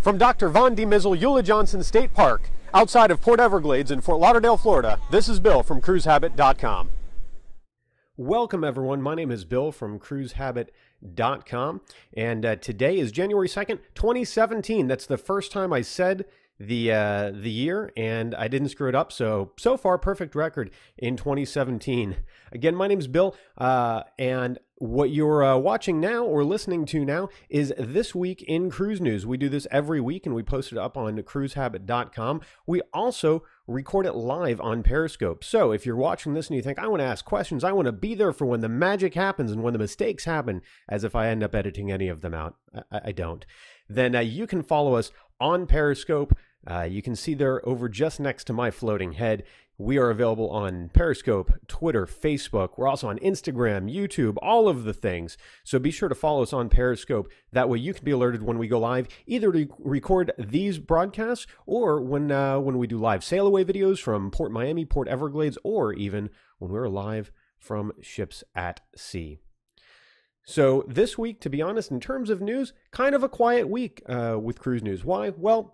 From Dr. Von D. Mizzle, Eula Johnson State Park, outside of Port Everglades in Fort Lauderdale, Florida, this is Bill from CruiseHabit.com. Welcome, everyone. My name is Bill from CruiseHabit.com, and today is January 2nd, 2017. That's the first time I said the year, and I didn't screw it up, so far, perfect record in 2017. Again, my name's Bill, and what you're watching now or listening to now is This Week in Cruise News. We do this every week, and we post it up on CruiseHabit.com. We also record it live on Periscope. So if you're watching this and you think, I want to ask questions, I want to be there for when the magic happens and when the mistakes happen, as if I end up editing any of them out, I don't, then you can follow us on Periscope. You can see there over just next to my floating head. We are available on Periscope, Twitter, Facebook. We're also on Instagram, YouTube, all of the things. So be sure to follow us on Periscope. That way you can be alerted when we go live, either to record these broadcasts or when we do live sail away videos from Port Miami, Port Everglades, or even when we're live from ships at sea. So this week, to be honest, in terms of news, kind of a quiet week with cruise news. Why? Well,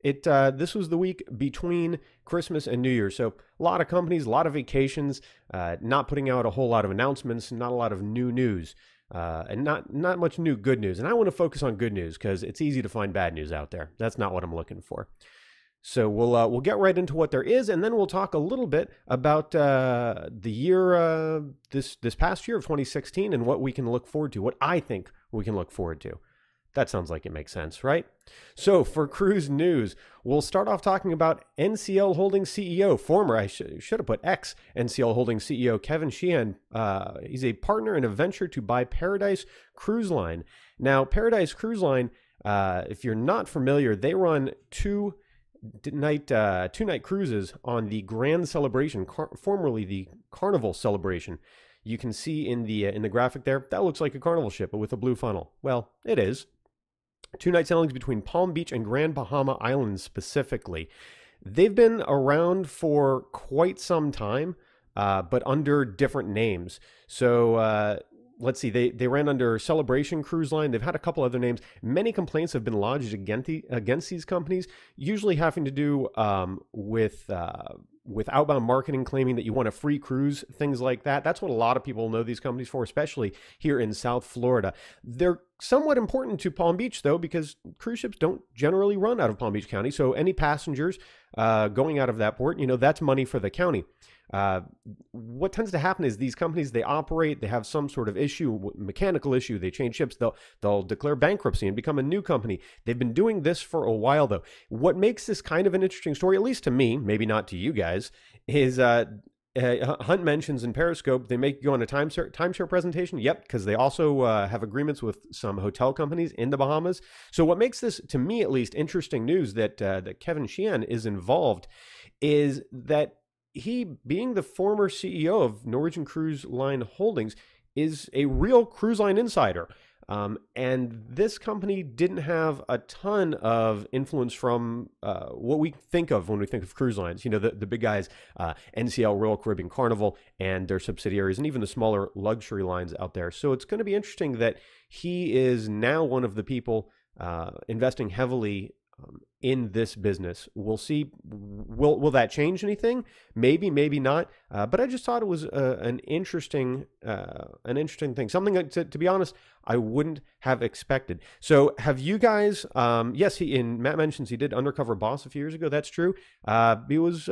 this was the week between Christmas and New Year, so a lot of companies, a lot of vacations, not putting out a whole lot of announcements, not a lot of new news, and not much new good news. And I want to focus on good news because it's easy to find bad news out there. That's not what I'm looking for. So we'll get right into what there is, and then we'll talk a little bit about the year, this past year of 2016, and what we can look forward to, what I think we can look forward to. That sounds like it makes sense, right? So for cruise news, we'll start off talking about NCL Holdings CEO, I should have put ex-NCL Holdings CEO Kevin Sheehan. He's a partner in a venture to buy Paradise Cruise Line. Now, Paradise Cruise Line, if you're not familiar, they run two-night cruises on the Grand Celebration, formerly the Carnival Celebration. You can see in the graphic there, that looks like a Carnival ship, but with a blue funnel. Well, it is. Two-night sailings between Palm Beach and Grand Bahama Islands specifically. They've been around for quite some time, but under different names. So let's see, they ran under Celebration Cruise Line. They've had a couple other names. Many complaints have been lodged against these companies, usually having to do with outbound marketing, claiming that you want a free cruise, things like that. That's what a lot of people know these companies for, especially here in South Florida. They're somewhat important to Palm Beach, though, because cruise ships don't generally run out of Palm Beach County. So any passengers going out of that port, that's money for the county. What tends to happen is these companies, they operate, they have some sort of issue, mechanical issue, they change ships, they'll declare bankruptcy and become a new company. They've been doing this for a while, though. What makes this kind of an interesting story, at least to me, maybe not to you guys, is Hunt mentions in Periscope, they make you go on a timeshare presentation. Yep, because they also have agreements with some hotel companies in the Bahamas. So what makes this, to me at least, interesting news that Kevin Sheehan is involved is that he, being the former CEO of Norwegian Cruise Line Holdings, is a real cruise line insider. And this company didn't have a ton of influence from what we think of when we think of cruise lines. The big guys, NCL, Royal Caribbean, Carnival, and their subsidiaries, and even the smaller luxury lines out there. So it's going to be interesting that he is now one of the people investing heavily in this business. We'll see. Will that change anything? Maybe, maybe not. But I just thought it was an interesting thing. Something that, to be honest, I wouldn't have expected. So, have you guys? Yes, Matt mentions he did Undercover Boss a few years ago. That's true. He was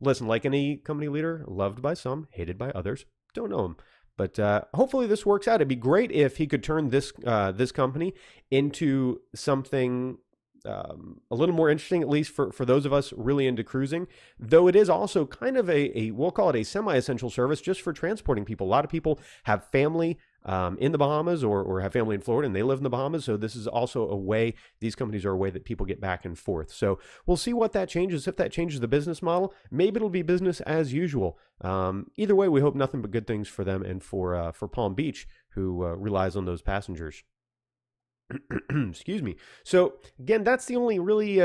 listen, like any company leader, loved by some, hated by others. Don't know him. But hopefully this works out. It'd be great if he could turn this company into something a little more interesting, at least for those of us really into cruising, though it is also kind of we'll call it a semi-essential service just for transporting people. A lot of people have family in the Bahamas or have family in Florida and they live in the Bahamas. So this is also a way, these companies are a way that people get back and forth. So we'll see what that changes. If that changes the business model, maybe it'll be business as usual. Either way, we hope nothing but good things for them and for Palm Beach, who relies on those passengers. Excuse me. So again, that's the only really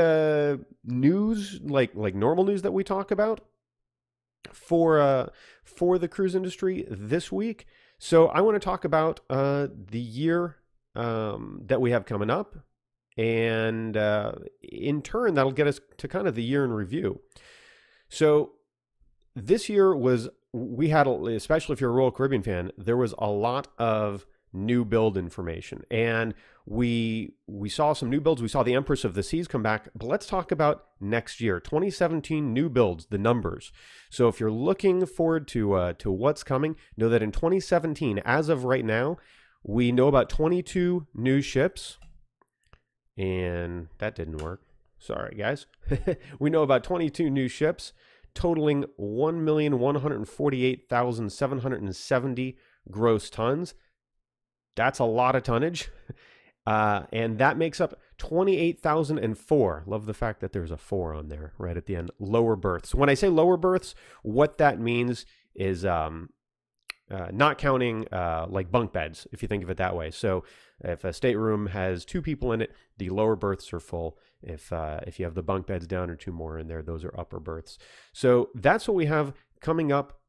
news, like normal news that we talk about for the cruise industry this week. So I want to talk about the year that we have coming up, And in turn, that'll get us to kind of the year in review. So this year we had, especially if you're a Royal Caribbean fan, there was a lot of new build information. And we saw some new builds. We saw the Empress of the Seas come back. But let's talk about next year, 2017 new builds, the numbers. So if you're looking forward to what's coming, know that in 2017, as of right now, we know about 22 new ships. And that didn't work. Sorry, guys. We know about 22 new ships, totaling 1,148,770 gross tons. That's a lot of tonnage. And that makes up 28,004. Love the fact that there's a 4 on there right at the end. Lower berths. When I say lower berths, what that means is not counting like bunk beds, if you think of it that way. So if a stateroom has 2 people in it, the lower berths are full. If you have the bunk beds down or 2 more in there, those are upper berths. So that's what we have coming up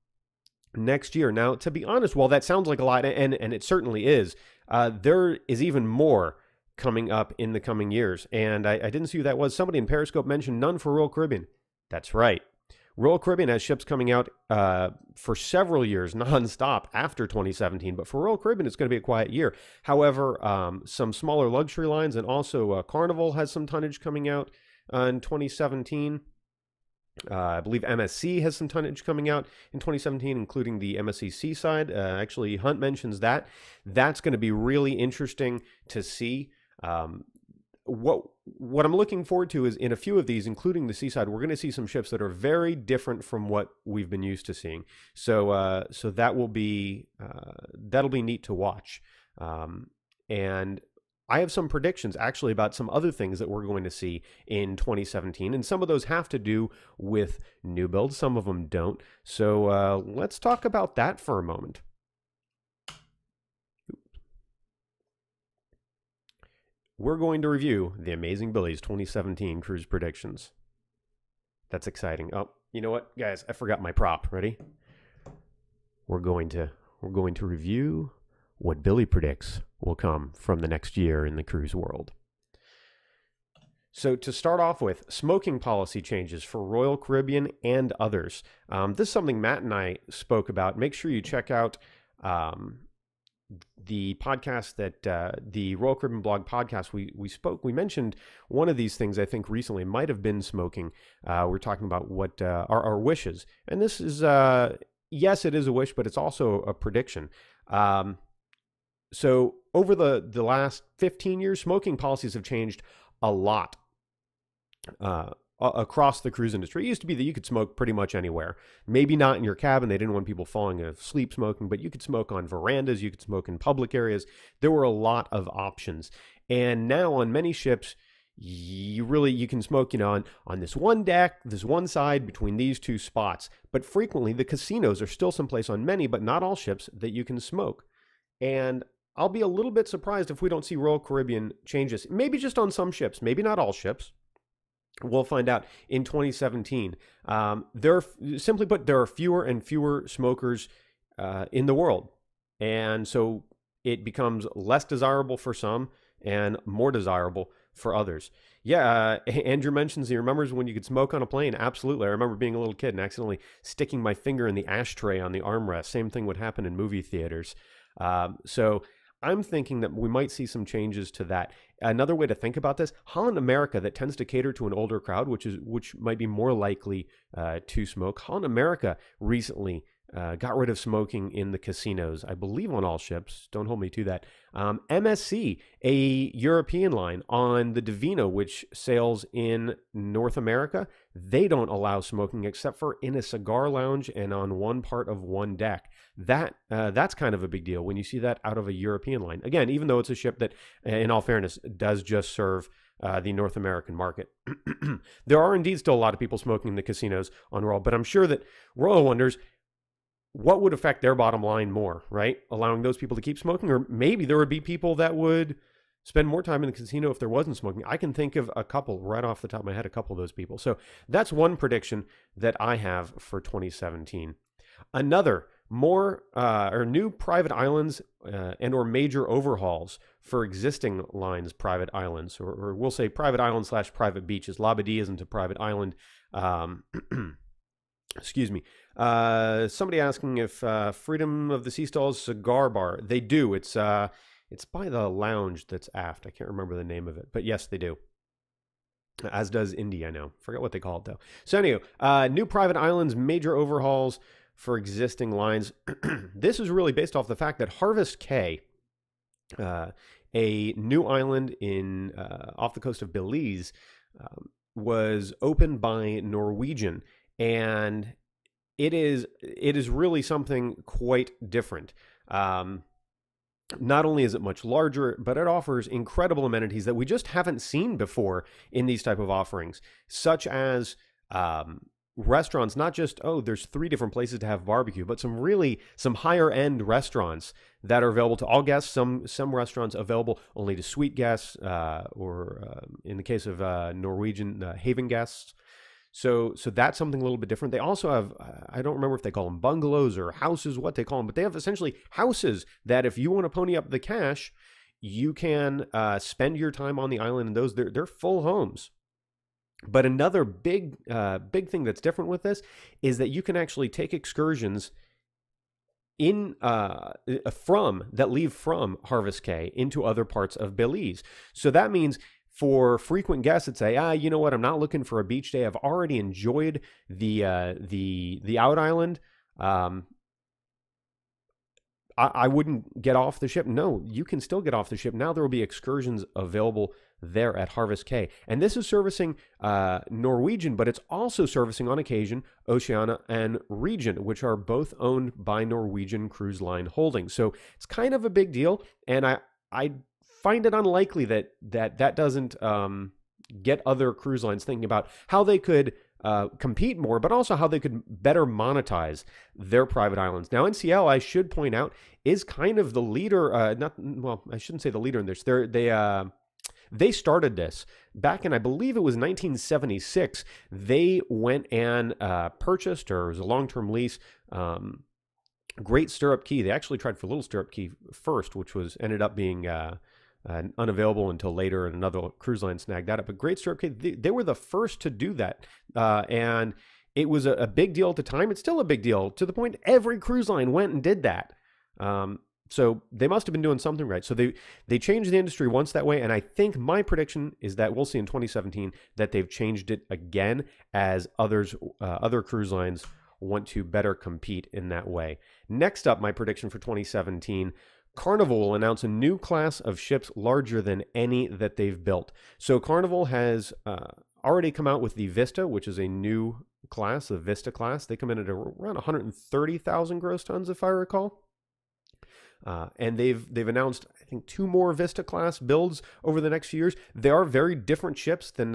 next year. Now, to be honest, while that sounds like a lot, and it certainly is, there is even more coming up in the coming years. And I didn't see who that was. Somebody in Periscope mentioned none for Royal Caribbean. That's right. Royal Caribbean has ships coming out for several years nonstop after 2017, but for Royal Caribbean, it's going to be a quiet year. However, some smaller luxury lines and also Carnival has some tonnage coming out in 2017. I believe MSC has some tonnage coming out in 2017, including the MSC Seaside. Actually, Hunt mentions that. That's going to be really interesting to see. What I'm looking forward to is in a few of these, including the Seaside, we're going to see some ships that are very different from what we've been used to seeing. So that will be that'll be neat to watch. And I have some predictions actually about some other things that we're going to see in 2017, and some of those have to do with new builds. Some of them don't. So let's talk about that for a moment. We're going to review the Amazing Billy's 2017 cruise predictions. That's exciting. Oh, you know what, guys? I forgot my prop. Ready? We're going to review what Billy predicts will come from the next year in the cruise world. So to start off with, smoking policy changes for Royal Caribbean and others. This is something Matt and I spoke about. Make sure you check out the podcast that the Royal Caribbean blog podcast, we mentioned one of these things I think recently might have been smoking. We're talking about what our wishes. And this is, yes, it is a wish, but it's also a prediction. So over the last 15 years, smoking policies have changed a lot across the cruise industry. It used to be that you could smoke pretty much anywhere. Maybe not in your cabin. They didn't want people falling asleep smoking, but you could smoke on verandas. You could smoke in public areas. There were a lot of options. And now on many ships, you can smoke, on this one deck, this one side between these 2 spots. But frequently the casinos are still someplace on many, but not all ships that you can smoke. And I'll be a little bit surprised if we don't see Royal Caribbean change this. Maybe just on some ships, maybe not all ships. We'll find out in 2017. Simply put, there are fewer and fewer smokers in the world. And so it becomes less desirable for some and more desirable for others. Yeah, Andrew mentions he remembers when you could smoke on a plane. Absolutely. I remember being a little kid and accidentally sticking my finger in the ashtray on the armrest. Same thing would happen in movie theaters. So I'm thinking that we might see some changes to that. Another way to think about this, Holland America, that tends to cater to an older crowd, which might be more likely to smoke. Holland America recently got rid of smoking in the casinos, I believe on all ships. Don't hold me to that. MSC, a European line on the Divino, which sails in North America, they don't allow smoking except for in a cigar lounge and on one part of one deck. That's kind of a big deal when you see that out of a European line. Again, even though it's a ship that, in all fairness, does just serve the North American market. There are indeed still a lot of people smoking in the casinos on Royal, but I'm sure that Royal wonders what would affect their bottom line more, right? Allowing those people to keep smoking, or maybe there would be people that would spend more time in the casino if there wasn't smoking. I can think of a couple right off the top of my head, a couple of those people. So that's one prediction that I have for 2017. Another more or new private islands and or major overhauls for existing lines private islands, or we'll say private island / private beaches. Labadee isn't a private island. Excuse me. Somebody asking if Freedom of the Sea Stalls cigar bar. They do. It's by the lounge that's aft. I can't remember the name of it, but yes, they do. As does Indy, I know. Forget what they call it, though. So anyway, new private islands, major overhauls for existing lines. This is really based off the fact that Harvest Caye, a new island in off the coast of Belize, was opened by Norwegian, and it is really something quite different. Not only is it much larger, but it offers incredible amenities that we just haven't seen before in these type of offerings, such as restaurants. Not just, oh, there's 3 different places to have barbecue, but some higher end restaurants that are available to all guests. Some restaurants available only to suite guests, or in the case of Norwegian, haven guests. So that's something a little bit different. They also have, I don't remember if they call them bungalows or houses, what they call them, but they have essentially houses that if you want to pony up the cash, you can spend your time on the island in those. They're full homes. But another big thing that's different with this is that you can actually take excursions in that leave from Harvest Caye into other parts of Belize. So that means for frequent guests that say, you know what, I'm not looking for a beach day. I've already enjoyed the out island. I wouldn't get off the ship. No, you can still get off the ship. Now there will be excursions available there at Harvest Caye. And this is servicing Norwegian, but it's also servicing on occasion Oceania and Regent, which are both owned by Norwegian Cruise Line Holdings. So it's kind of a big deal. And I find it unlikely that doesn't get other cruise lines thinking about how they could compete more, but also how they could better monetize their private islands. Now, NCL, I should point out, is kind of the leader. I shouldn't say the leader in this. They started this back in, I believe it was 1976. They went and purchased, or it was a long-term lease, Great Stirrup Cay. They actually tried for Little Stirrup Cay first, which ended up being unavailable until later, and another cruise line snagged that up. But Great Stirrup Cay, they were the first to do that, and it was a big deal at the time. It's still a big deal, to the point every cruise line went and did that. So they must have been doing something right. So they changed the industry once that way, and I think my prediction is that we'll see in 2017 that they've changed it again as other cruise lines want to better compete in that way. Next up, my prediction for 2017, Carnival will announce a new class of ships larger than any that they've built. So Carnival has already come out with the Vista, which is a new class, the Vista class. They come in at around 130,000 gross tons, if I recall. And they've announced, I think, 2 more Vista class builds over the next few years. They are very different ships than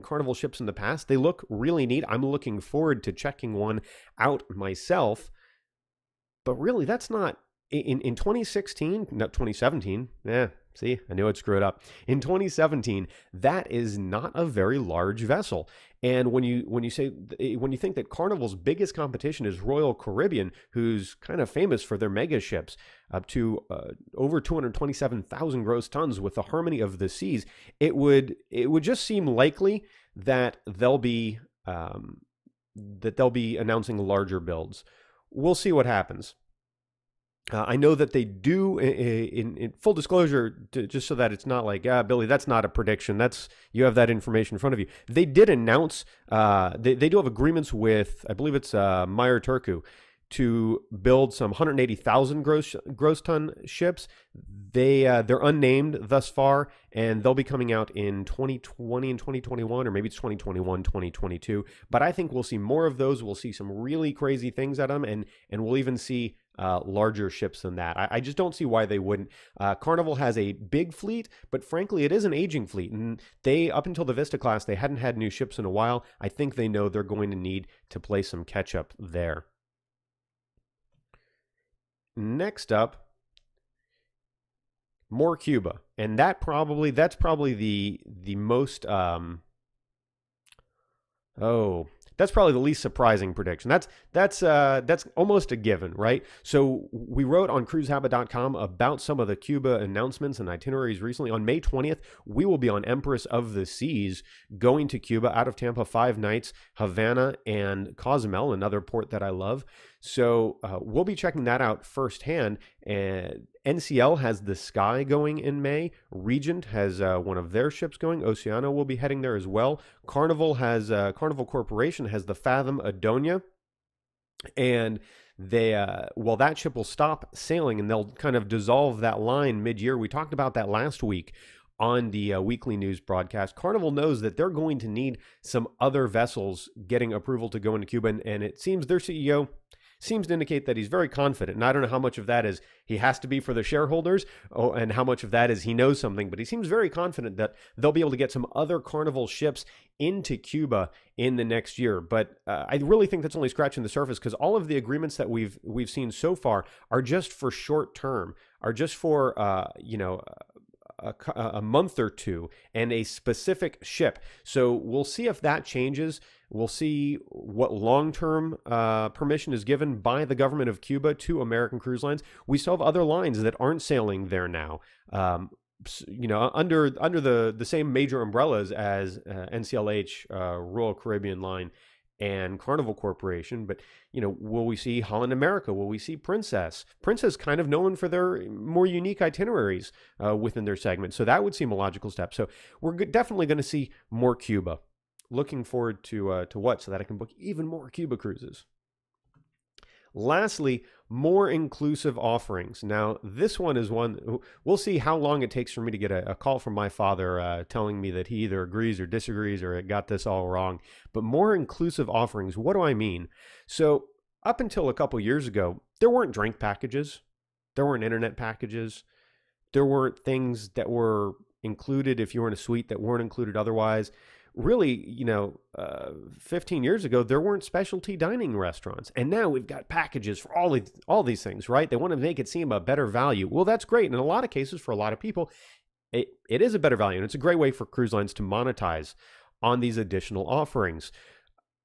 Carnival ships in the past. They look really neat. I'm looking forward to checking one out myself. But really, that's not in 2016, not 2017. See, I knew I'd screw it up. In 2017, that is not a very large vessel. And when you think that Carnival's biggest competition is Royal Caribbean, who's kind of famous for their mega ships, up to over 227,000 gross tons with the Harmony of the Seas, it would just seem likely that they'll be announcing larger builds. We'll see what happens. I know that they do, in full disclosure, just so that it's not like, Billy, that's not a prediction. You have that information in front of you. They did announce, they do have agreements with, I believe it's Meyer Turku, to build some 180,000 gross ton ships. They're unnamed thus far, and they'll be coming out in 2020 and 2021, or maybe it's 2021, 2022. But I think we'll see more of those. We'll see some really crazy things at them, and we'll even see larger ships than that. I just don't see why they wouldn't. Carnival has a big fleet, but frankly, it is an aging fleet. And up until the Vista class, they hadn't had new ships in a while. I think they know they're going to need to play some catch up there. Next up, more Cuba. And that's probably the most, That's probably the least surprising prediction. That's almost a given, right? So we wrote on cruisehabit.com about some of the Cuba announcements and itineraries recently. On May 20th, we will be on Empress of the Seas, going to Cuba out of Tampa, 5 nights, Havana and Cozumel, another port that I love. So we'll be checking that out firsthand. And NCL has the Sky going in May. Regent has one of their ships going. Oceano will be heading there as well. Carnival Corporation has the Fathom Adonia, and that ship will stop sailing and they'll kind of dissolve that line mid-year. We talked about that last week on the weekly news broadcast. Carnival knows that they're going to need some other vessels getting approval to go into Cuba, and it seems their CEO seems to indicate that he's very confident. And I don't know how much of that is he has to be for the shareholders, and how much of that is he knows something, but he seems very confident that they'll be able to get some other Carnival ships into Cuba in the next year. But I really think that's only scratching the surface, because all of the agreements that we've seen so far are just for short term, are just for a month or two and a specific ship. So we'll see if that changes. We'll see what long-term permission is given by the government of Cuba to American cruise lines. We still have other lines that aren't sailing there now, under the same major umbrellas as NCLH, Royal Caribbean Line, and Carnival Corporation. But, will we see Holland America? Will we see Princess? Princess kind of known for their more unique itineraries within their segment. So that would seem a logical step. So we're definitely going to see more Cuba. Looking forward to what? So that I can book even more Cuba cruises. Lastly, more inclusive offerings. Now, this one is one, we'll see how long it takes for me to get a call from my father telling me that he either agrees or disagrees or got this all wrong. But more inclusive offerings, what do I mean? So up until a couple years ago, there weren't drink packages. There weren't internet packages. There weren't things that were included if you were in a suite that weren't included otherwise. Really, 15 years ago, there weren't specialty dining restaurants. And now we've got packages for all these things, right? They want to make it seem a better value. Well, that's great. In a lot of cases, for a lot of people, it is a better value. And it's a great way for cruise lines to monetize on these additional offerings.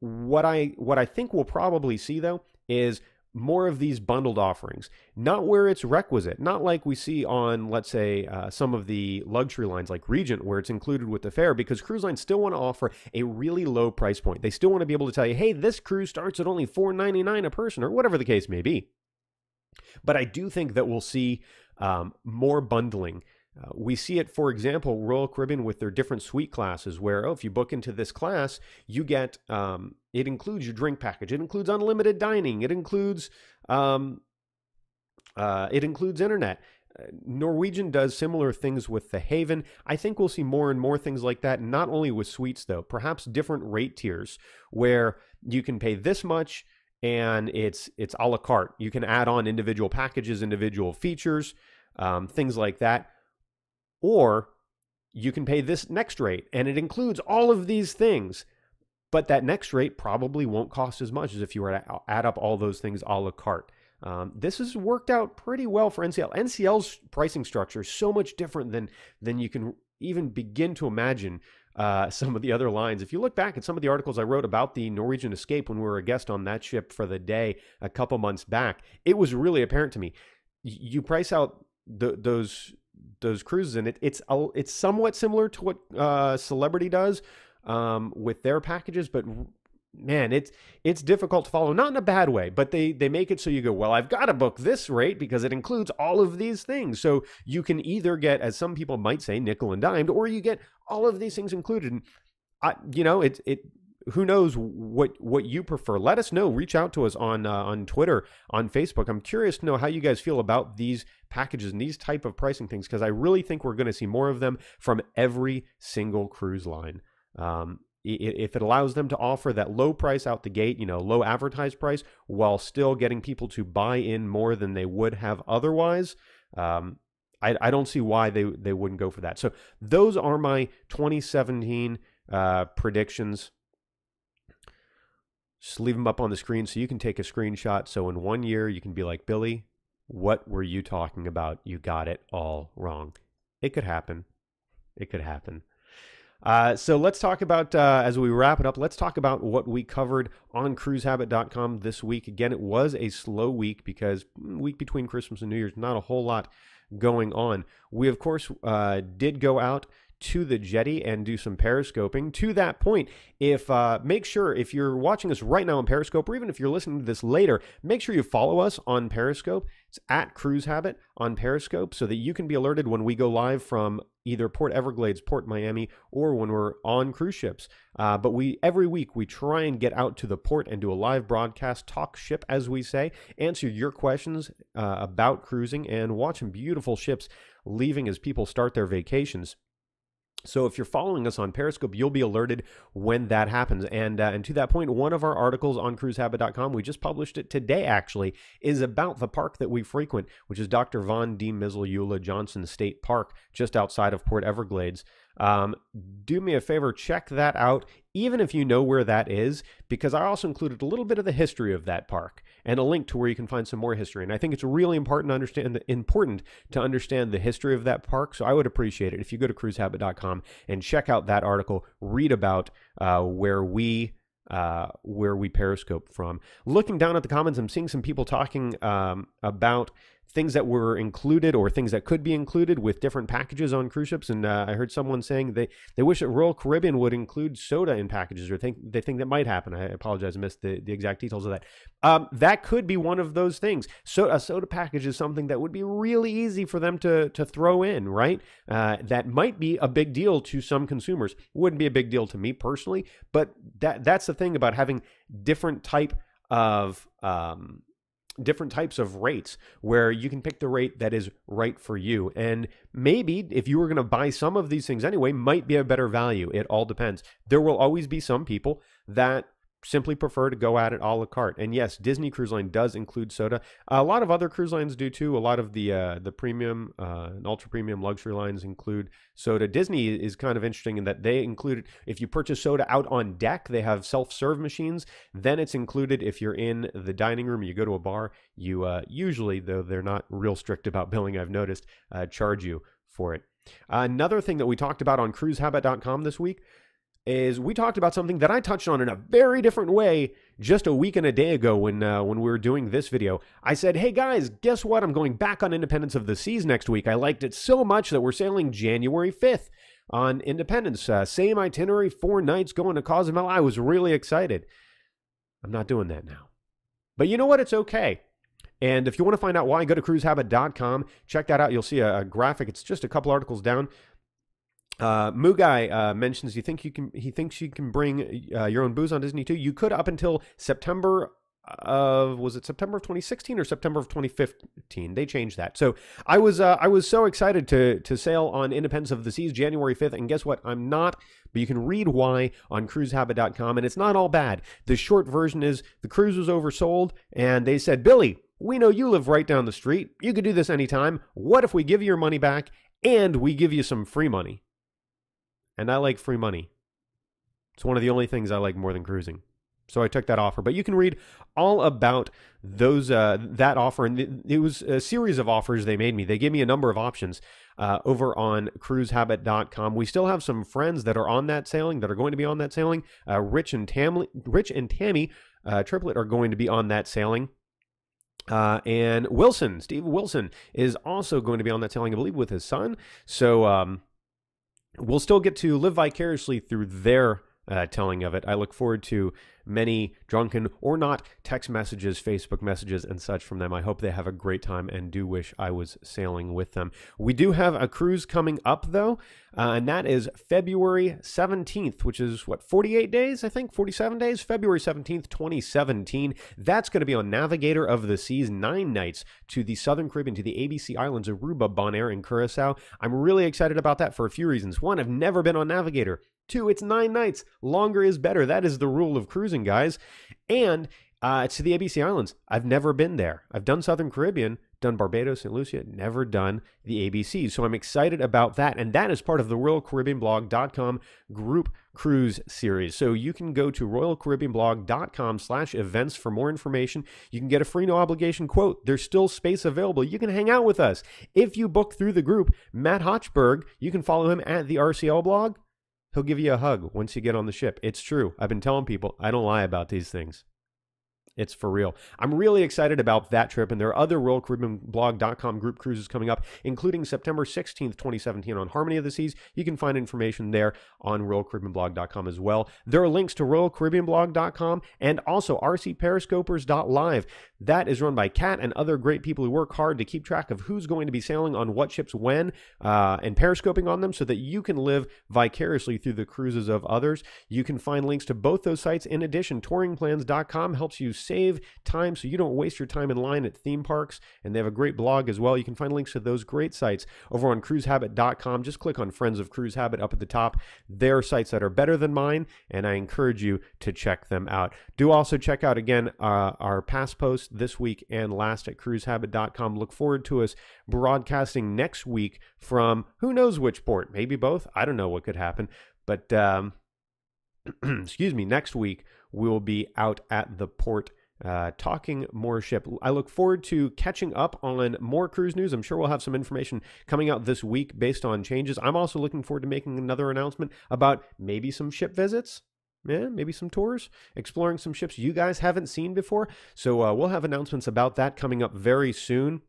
What I think we'll probably see, though, is more of these bundled offerings, not where it's requisite, not like we see on, let's say, some of the luxury lines like Regent, where it's included with the fare, because cruise lines still want to offer a really low price point. They still want to be able to tell you, hey, this cruise starts at only $4.99 a person, or whatever the case may be. But I do think that we'll see more bundling. We see it, for example, Royal Caribbean with their different suite classes, where, if you book into this class, you get, it includes your drink package. It includes unlimited dining. It includes internet. Norwegian does similar things with the Haven. I think we'll see more and more things like that, not only with suites, though, perhaps different rate tiers where you can pay this much and it's a la carte. You can add on individual packages, individual features, things like that. Or you can pay this next rate, and it includes all of these things. But that next rate probably won't cost as much as if you were to add up all those things a la carte. This has worked out pretty well for NCL. NCL's pricing structure is so much different than you can even begin to imagine some of the other lines. If you look back at some of the articles I wrote about the Norwegian Escape when we were a guest on that ship for the day a couple months back, it was really apparent to me. You price out those cruises, and it's somewhat similar to what Celebrity does with their packages, but man, it's difficult to follow. Not in a bad way, but they make it so you go, well, I've got to book this rate because it includes all of these things. So you can either get, as some people might say, nickel and dimed, or you get all of these things included. And who knows what you prefer? Let us know. Reach out to us on Twitter, on Facebook. I'm curious to know how you guys feel about these packages and these type of pricing things, because I really think we're going to see more of them from every single cruise line. If it allows them to offer that low price out the gate, low advertised price, while still getting people to buy in more than they would have otherwise, I don't see why they wouldn't go for that. So those are my 2017 predictions. Just leave them up on the screen so you can take a screenshot. So in 1 year, you can be like, Billy, what were you talking about? You got it all wrong. It could happen. It could happen. So let's talk about, as we wrap it up, let's talk about what we covered on cruisehabit.com this week. Again, it was a slow week because week between Christmas and New Year's, not a whole lot going on. We, of course, did go out to the jetty and do some periscoping. To that point, make sure if you're watching us right now on Periscope, or even if you're listening to this later, make sure you follow us on Periscope. It's at Cruise Habit on Periscope, so that you can be alerted when we go live from either Port Everglades, Port Miami, or when we're on cruise ships. But every week we try and get out to the port and do a live broadcast, talk ship as we say, answer your questions about cruising, and watch some beautiful ships leaving as people start their vacations. So if you're following us on Periscope, you'll be alerted when that happens. And to that point, one of our articles on cruisehabit.com, we just published it today actually, is about the park that we frequent, which is Dr. Von D. Mizzle Johnson State Park, just outside of Port Everglades. Do me a favor, check that out, even if you know where that is, because I also included a little bit of the history of that park and a link to where you can find some more history. And I think it's really important to understand the history of that park. So I would appreciate it if you go to cruisehabit.com and check out that article, read about where we periscope from. Looking down at the comments, I'm seeing some people talking about things that were included or things that could be included with different packages on cruise ships. And I heard someone saying they wish that Royal Caribbean would include soda in packages, or they think that might happen. I apologize, I missed the exact details of that. That could be one of those things. So a soda package is something that would be really easy for them to throw in, right? That might be a big deal to some consumers. Wouldn't be a big deal to me personally, but that's the thing about having different types of rates, where you can pick the rate that is right for you. And maybe if you were going to buy some of these things anyway, might be a better value. It all depends. There will always be some people that simply prefer to go at it a la carte. And yes, Disney Cruise Line does include soda. A lot of other cruise lines do too. A lot of the premium and ultra premium luxury lines include soda. Disney is kind of interesting in that they included, if you purchase soda out on deck, they have self-serve machines. Then it's included if you're in the dining room, you go to a bar, you usually, though they're not real strict about billing, I've noticed, charge you for it. Another thing that we talked about on cruisehabit.com this week is we talked about something that I touched on in a very different way just a week and a day ago when we were doing this video. I said, hey guys, guess what? I'm going back on Independence of the Seas next week. I liked it so much that we're sailing January 5th on Independence. Same itinerary, 4 nights going to Cozumel. I was really excited. I'm not doing that now. But you know what? It's okay. And if you want to find out why, go to cruisehabit.com. Check that out. You'll see a graphic. It's just a couple articles down. Mugai mentions he thinks you can bring your own booze on Disney too. You could up until September of 2016 or September of 2015. They changed that. So I was so excited to sail on Independence of the Seas January 5th, and guess what? I'm not. But you can read why on cruisehabit.com, and it's not all bad. The short version is the cruise was oversold, and they said, Billy, we know you live right down the street. You could do this anytime. What if we give you your money back and we give you some free money? And I like free money. It's one of the only things I like more than cruising. So I took that offer. But you can read all about that offer. And it was a series of offers they made me. They gave me a number of options over on cruisehabit.com. We still have some friends that are on that sailing, that are going to be on that sailing. Rich and Tammy Triplet are going to be on that sailing. And Steve Wilson is also going to be on that sailing, I believe, with his son. So we'll still get to live vicariously through their telling of it. I look forward to many drunken or not text messages, Facebook messages, and such from them. I hope they have a great time and do wish I was sailing with them. We do have a cruise coming up, though, and that is February 17th, which is, 48 days, I think? 47 days? February 17th, 2017. That's going to be on Navigator of the Seas, 9 nights to the Southern Caribbean, to the ABC Islands, Aruba, Bonaire, and Curacao. I'm really excited about that for a few reasons. One, I've never been on Navigator. 2, it's 9 nights. Longer is better. That is the rule of cruising, guys. And it's to the ABC Islands. I've never been there. I've done Southern Caribbean, done Barbados, St. Lucia, never done the ABC. So I'm excited about that. And that is part of the RoyalCaribbeanBlog.com group cruise series. So you can go to RoyalCaribbeanBlog.com/events for more information. You can get a free no obligation quote. There's still space available. You can hang out with us. If you book through the group, Matt Hochberg, you can follow him at the RCL blog. He'll give you a hug once you get on the ship. It's true. I've been telling people, I don't lie about these things. It's for real. I'm really excited about that trip, and there are other RoyalCaribbeanBlog.com group cruises coming up, including September 16th, 2017 on Harmony of the Seas. You can find information there on RoyalCaribbeanBlog.com as well. There are links to RoyalCaribbeanBlog.com and also RCPeriscopers.live. That is run by Kat and other great people who work hard to keep track of who's going to be sailing on what ships when and periscoping on them so that you can live vicariously through the cruises of others. You can find links to both those sites. In addition, touringplans.com helps you save time so you don't waste your time in line at theme parks, and they have a great blog as well. You can find links to those great sites over on cruisehabit.com. Just click on Friends of Cruise Habit up at the top. There are sites that are better than mine, and I encourage you to check them out. Do also check out, again, our past posts this week and last at cruisehabit.com. Look forward to us broadcasting next week from who knows which port, maybe both. I don't know what could happen, but excuse me, next week we will be out at the port talking more ship. I look forward to catching up on more cruise news. I'm sure we'll have some information coming out this week based on changes. I'm also looking forward to making another announcement about maybe some ship visits. Yeah, maybe some tours, exploring some ships you guys haven't seen before. So we'll have announcements about that coming up very soon.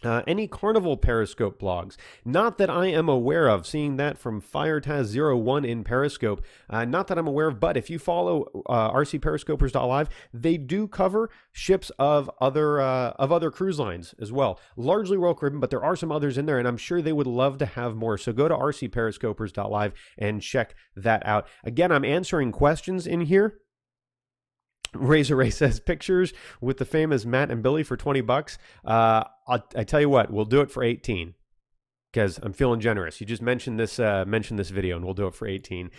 Any Carnival Periscope blogs, not that I am aware of, seeing that from FireTaz01 in Periscope, not that I'm aware of, but if you follow rcperiscopers.live, they do cover ships of other cruise lines as well, largely Royal Caribbean, but there are some others in there, and I'm sure they would love to have more. So go to rcperiscopers.live and check that out. Again, I'm answering questions in here. Razor Ray says pictures with the famous Matt and Billy for $20. I tell you what, we'll do it for 18 because I'm feeling generous. You just mentioned this video, and we'll do it for 18.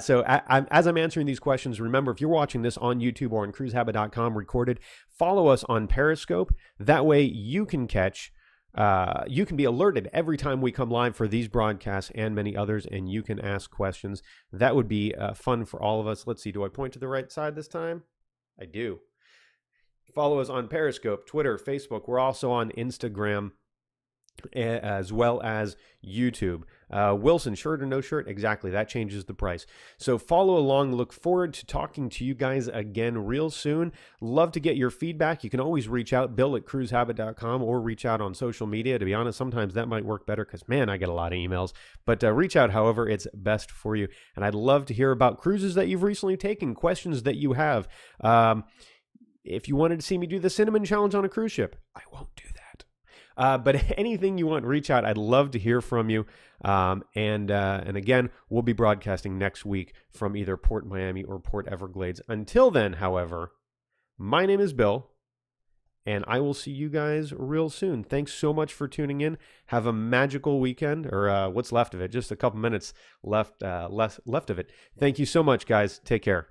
So as I'm answering these questions, remember, if you're watching this on YouTube or on cruisehabit.com recorded, follow us on Periscope. That way you can catch. You can be alerted every time we come live for these broadcasts and many others, and you can ask questions. That would be fun for all of us. Let's see. Do I point to the right side this time? I do. Follow us on Periscope, Twitter, Facebook. We're also on Instagram as well as YouTube. Wilson, shirt or no shirt? Exactly. That changes the price. So follow along. Look forward to talking to you guys again real soon. Love to get your feedback. You can always reach out, bill@cruisehabit.com, or reach out on social media. To be honest, sometimes that might work better because, man, I get a lot of emails. But reach out however it's best for you. And I'd love to hear about cruises that you've recently taken, questions that you have. If you wanted to see me do the cinnamon challenge on a cruise ship, I won't do that. But anything you want, reach out. I'd love to hear from you. And again, we'll be broadcasting next week from either Port Miami or Port Everglades. Until then, however, my name is Bill, and I will see you guys real soon. Thanks so much for tuning in. Have a magical weekend, or what's left of it. Just a couple minutes left of it. Thank you so much, guys. Take care.